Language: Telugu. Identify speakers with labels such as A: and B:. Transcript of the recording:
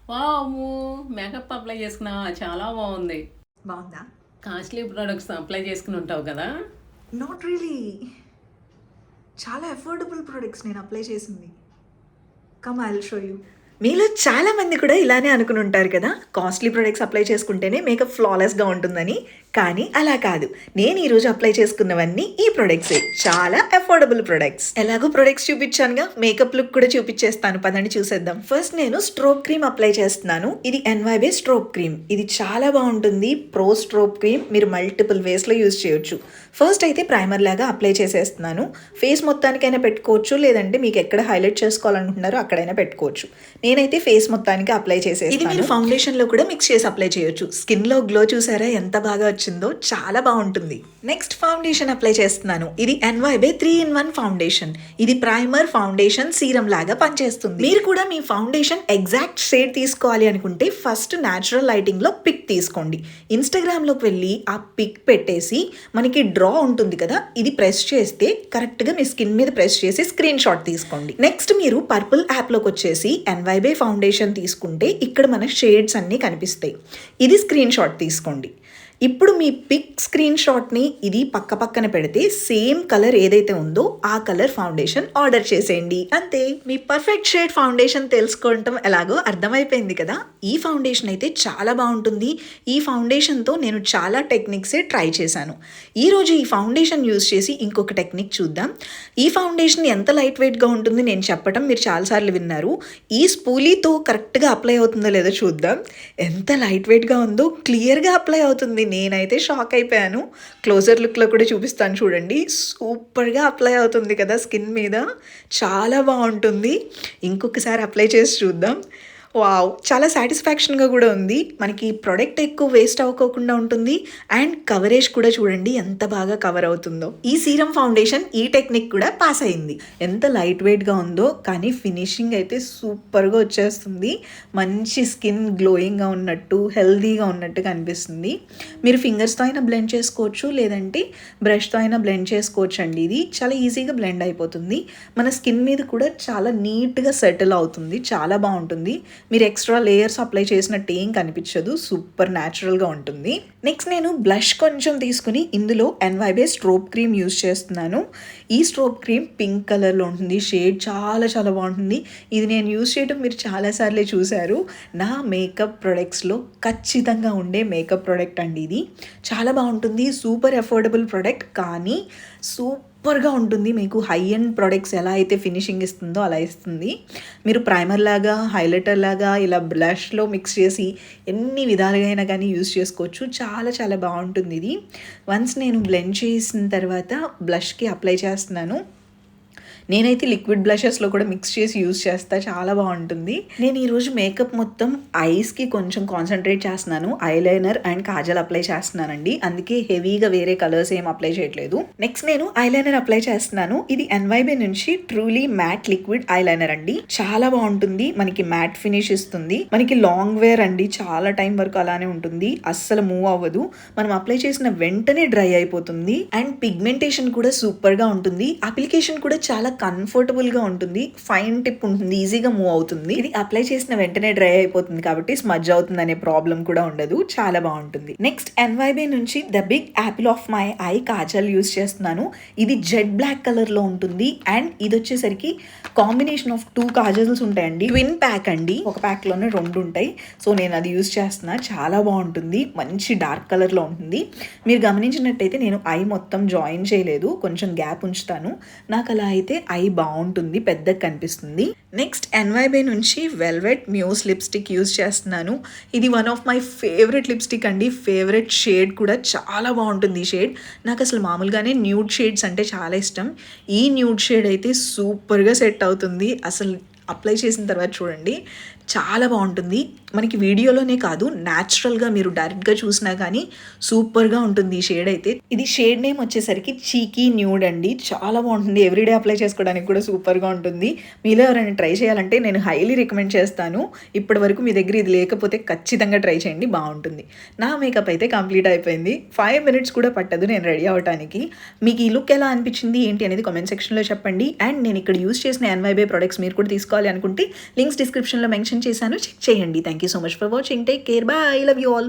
A: వామ్మో! మేకప్ అప్లై చేసుకున్నావా? చాలా బావుంది.
B: బావుందా?
A: కాస్ట్‌లీ ప్రొడక్ట్స్ అప్లై చేసుకొని ఉంటావు కదా!
B: Not really. చాలా అఫోర్డబుల్ ప్రొడక్ట్స్ నేను అప్లై చేసింది. Come I will show you. మీలో చాలా మంది కూడా ఇలానే అనుకుని ఉంటారు కదా! కాస్ట్‌లీ ప్రొడక్ట్స్ అప్లై చేసుకుంటేనే మేకప్ ఫ్లాలెస్‌గా ఉంటుందని. కానీ అలా కాదు. నేను ఈరోజు అప్లై చేసుకున్నవన్నీ ఈ ప్రొడక్ట్సే. చాలా అఫోర్డబుల్ ప్రొడక్ట్స్. ఎలాగో ప్రొడక్ట్స్ చూపించానుగా, మేకప్ లుక్ కూడా చూపించేస్తాను. పదండి చూసేద్దాం. ఫస్ట్ నేను స్ట్రోబ్ క్రీమ్ అప్లై చేస్తున్నాను. ఇది ఎన్వైబే స్ట్రోబ్ క్రీమ్. ఇది చాలా బాగుంటుంది. ప్రో స్ట్రోబ్ క్రీమ్ మీరు మల్టిపుల్ వేస్‌లో యూజ్ చేయొచ్చు. ఫస్ట్ అయితే ప్రైమర్ లాగా అప్లై చేసేస్తున్నాను. ఫేస్ మొత్తానికైనా పెట్టుకోవచ్చు, లేదంటే మీకు ఎక్కడ హైలైట్ చేసుకోవాలనుకుంటున్నారో అక్కడైనా పెట్టుకోవచ్చు. నేనైతే ఫేస్ మొత్తానికి అప్లై చేసేస్తాను. ఇది మీరు ఫౌండేషన్లో కూడా మిక్స్ చేసి అప్లై చేయొచ్చు. స్కిన్లో గ్లో చూసారా ఎంత బాగా వచ్చిందో, చాలా బాగుంటుంది. నెక్స్ట్ ఫౌండేషన్ అప్లై చేస్తున్నాను. ఇది ఎన్వైబే 3-in-1 ఫౌండేషన్. ఇది ప్రైమర్, ఫౌండేషన్, సీరం లాగా పనిచేస్తుంది. మీరు కూడా మీ ఫౌండేషన్ ఎగ్జాక్ట్ షేడ్ తీసుకోవాలి అనుకుంటే ఫస్ట్ న్యాచురల్ లైటింగ్లో పిక్ తీసుకోండి. ఇన్స్టాగ్రామ్లోకి వెళ్ళి ఆ పిక్ పెట్టేసి మనకి డ్రా ఉంటుంది కదా, ఇది ప్రెస్ చేస్తే కరెక్ట్గా మీ స్కిన్ మీద ప్రెస్ చేసి స్క్రీన్ షాట్ తీసుకోండి. నెక్స్ట్ మీరు పర్పుల్ యాప్లోకి వచ్చేసి ఎన్వైబే ఫౌండేషన్ తీసుకుంటే ఇక్కడ మన షేడ్స్ అన్నీ కనిపిస్తాయి. ఇది స్క్రీన్ షాట్ తీసుకోండి. ఇప్పుడు మీ పిక్ స్క్రీన్ షాట్ని ఇది పక్క పక్కన పెడితే సేమ్ కలర్ ఏదైతే ఉందో ఆ కలర్ ఫౌండేషన్ ఆర్డర్ చేసేయండి. అంతే, మీ పర్ఫెక్ట్ షేడ్ ఫౌండేషన్ తెలుసుకోవటం ఎలాగో అర్థమైపోయింది కదా. ఈ ఫౌండేషన్ అయితే చాలా బాగుంటుంది. ఈ ఫౌండేషన్తో నేను చాలా టెక్నిక్సే ట్రై చేశాను. ఈరోజు ఈ ఫౌండేషన్ యూజ్ చేసి ఇంకొక టెక్నిక్ చూద్దాం. ఈ ఫౌండేషన్ ఎంత లైట్ వెయిట్గా ఉంటుంది నేను చెప్పడం మీరు చాలాసార్లు విన్నారు. ఈ స్పూలీతో కరెక్ట్గా అప్లై అవుతుందో లేదో చూద్దాం. ఎంత లైట్ వెయిట్గా ఉందో, క్లియర్గా అప్లై అవుతుంది. నేనైతే షాక్ అయిపోయాను. క్లోజర్ లుక్లో కూడా చూపిస్తాను చూడండి. సూపర్గా అప్లై అవుతుంది కదా స్కిన్ మీద, చాలా బాగుంటుంది. ఇంకొకసారి అప్లై చేసి చూద్దాం. వావ్, చాలా సాటిస్ఫాక్షన్గా కూడా ఉంది. మనకి ప్రోడక్ట్ ఎక్కువ వేస్ట్ అవ్వకోకుండా ఉంటుంది. అండ్ కవరేజ్ కూడా చూడండి ఎంత బాగా కవర్ అవుతుందో. ఈ సీరం ఫౌండేషన్ ఈ టెక్నిక్ కూడా పాస్ అయింది. ఎంత లైట్ వెయిట్గా ఉందో, కానీ ఫినిషింగ్ అయితే సూపర్గా వచ్చేస్తుంది. మంచి స్కిన్ గ్లోయింగ్గా ఉన్నట్టు, హెల్దీగా ఉన్నట్టుగా అనిపిస్తుంది. మీరు ఫింగర్స్తో అయినా బ్లెండ్ చేసుకోవచ్చు, లేదంటే బ్రష్తో అయినా బ్లెండ్ చేసుకోవచ్చు అండి. ఇది చాలా ఈజీగా బ్లెండ్ అయిపోతుంది. మన స్కిన్ మీద కూడా చాలా నీట్గా సెటిల్ అవుతుంది. చాలా బాగుంటుంది. మీరు ఎక్స్ట్రా లేయర్స్ అప్లై చేసినట్టు ఏం కనిపించదు. సూపర్ న్యాచురల్గా ఉంటుంది. నెక్స్ట్ నేను బ్లష్ కొంచెం తీసుకుని ఇందులో ఎన్వైబే స్ట్రోబ్ క్రీమ్ యూజ్ చేస్తున్నాను. ఈ స్ట్రోబ్ క్రీమ్ పింక్ కలర్లో ఉంటుంది. షేడ్ చాలా చాలా బాగుంటుంది. ఇది నేను యూజ్ చేయడం మీరు చాలాసార్లే చూశారు. నా మేకప్ ప్రొడక్ట్స్లో ఖచ్చితంగా ఉండే మేకప్ ప్రొడక్ట్ అండి ఇది. చాలా బాగుంటుంది. సూపర్ అఫోర్డబుల్ ప్రొడక్ట్, కానీ సూపర్గా ఉంటుంది. మీకు హై ఎండ్ ప్రొడక్ట్స్ ఎలా అయితే ఫినిషింగ్ ఇస్తుందో అలా ఇస్తుంది. మీరు ప్రైమర్ లాగా, హైలైటర్ లాగా ఇలా బ్లష్లో మిక్స్ చేసి ఎన్ని విధాలుగా అయినా కానీ యూజ్ చేసుకోవచ్చు. చాలా చాలా బాగుంటుంది ఇది. వన్స్ నేను బ్లెండ్ చేసిన తర్వాత బ్లష్కి అప్లై చేస్తున్నాను. నేనైతే లిక్విడ్ బ్లషెస్లో కూడా మిక్స్ చేసి యూజ్ చేస్తా. చాలా బాగుంటుంది. నేను ఈరోజు మేకప్ మొత్తం ఐస్కి కొంచెం కాన్సన్ట్రేట్ చేస్తున్నాను. ఐలైనర్ అండ్ కాజల్ అప్లై చేస్తున్నానండి. అందుకే హెవీగా వేరే కలర్స్ ఏం అప్లై చేయట్లేదు. నెక్స్ట్ నేను ఐలైనర్ అప్లై చేస్తున్నాను. ఇది ఎన్వైబే నుంచి ట్రూలీ మ్యాట్ లిక్విడ్ ఐలైనర్ అండి. చాలా బాగుంటుంది. మనకి మ్యాట్ ఫినిష్ ఇస్తుంది. మనకి లాంగ్ వేర్ అండి. చాలా టైం వరకు అలానే ఉంటుంది. అస్సలు మూవ్ అవ్వదు. మనం అప్లై చేసిన వెంటనే డ్రై అయిపోతుంది. అండ్ పిగ్మెంటేషన్ కూడా సూపర్గా ఉంటుంది. అప్లికేషన్ కూడా చాలా కంఫర్టబుల్గా ఉంటుంది. ఫైన్ టిప్ ఉంటుంది. ఈజీగా మూవ్ అవుతుంది. ఇది అప్లై చేసిన వెంటనే డ్రై అయిపోతుంది కాబట్టి స్మజ్ అవుతుంది అనే ప్రాబ్లం కూడా ఉండదు. చాలా బాగుంటుంది. నెక్స్ట్ ఎన్వైబే నుంచి the big apple of my eye kajal use చేస్తున్నాను. ఇది జెడ్ బ్లాక్ కలర్లో ఉంటుంది. అండ్ ఇది వచ్చేసరికి కాంబినేషన్ ఆఫ్ 2 కాజల్స్ ఉంటాయండి. ట్విన్ ప్యాక్ అండి. ఒక ప్యాక్లోనే 2 ఉంటాయి. సో నేను అది యూస్ చేస్తున్నా. చాలా బాగుంటుంది. మంచి డార్క్ కలర్లో ఉంటుంది. మీరు గమనించినట్టయితే నేను ఐ మొత్తం జాయిన్ చేయలేదు. కొంచెం గ్యాప్ ఉంచుతాను. నాకు అలా అయితే ఐ బాగుంటుంది, పెద్దగా కనిపిస్తుంది. నెక్స్ట్ ఎన్వైబే నుంచి వెల్వెట్ మ్యూస్ లిప్స్టిక్ యూజ్ చేస్తున్నాను. ఇది one of my favourite lipstick అండి. ఫేవరెట్ షేడ్ కూడా చాలా బాగుంటుంది ఈ షేడ్. నాకు అసలు మామూలుగానే న్యూడ్ షేడ్స్ అంటే చాలా ఇష్టం. ఈ న్యూడ్ షేడ్ అయితే సూపర్గా సెట్ అవుతుంది. అసలు అప్లై చేసిన తర్వాత చూడండి, చాలా బాగుంటుంది. మనకి వీడియోలోనే కాదు, న్యాచురల్గా మీరు డైరెక్ట్గా చూసినా కానీ సూపర్గా ఉంటుంది ఈ షేడ్ అయితే. ఇది షేడ్ నేమ్ వచ్చేసరికి చీకీ న్యూడ్ అండి. చాలా బాగుంటుంది. ఎవ్రీడే అప్లై చేసుకోవడానికి కూడా సూపర్గా ఉంటుంది. మీలో ఎవరైనా ట్రై చేయాలంటే నేను హైలీ రికమెండ్ చేస్తాను. ఇప్పటి వరకు మీ దగ్గర ఇది లేకపోతే ఖచ్చితంగా ట్రై చేయండి, బాగుంటుంది. నా మేకప్ అయితే కంప్లీట్ అయిపోయింది. 5 minutes కూడా పట్టదు నేను రెడీ అవ్వడానికి. మీకు ఈ లుక్ ఎలా అనిపించింది ఏంటి అనేది కామెంట్ సెక్షన్లో చెప్పండి. అండ్ నేను ఇక్కడ యూజ్ చేసిన ఎన్వైబే ప్రొడక్ట్స్ మీరు కూడా తీసుకోవాలి అనుకుంటే లింక్స్ డిస్క్రిప్షన్లో మెన్షన్ మెన్షన్ చేశాను, చెక్ చేయండి. Thank you so much for watching. Take care. Bye. Love you all.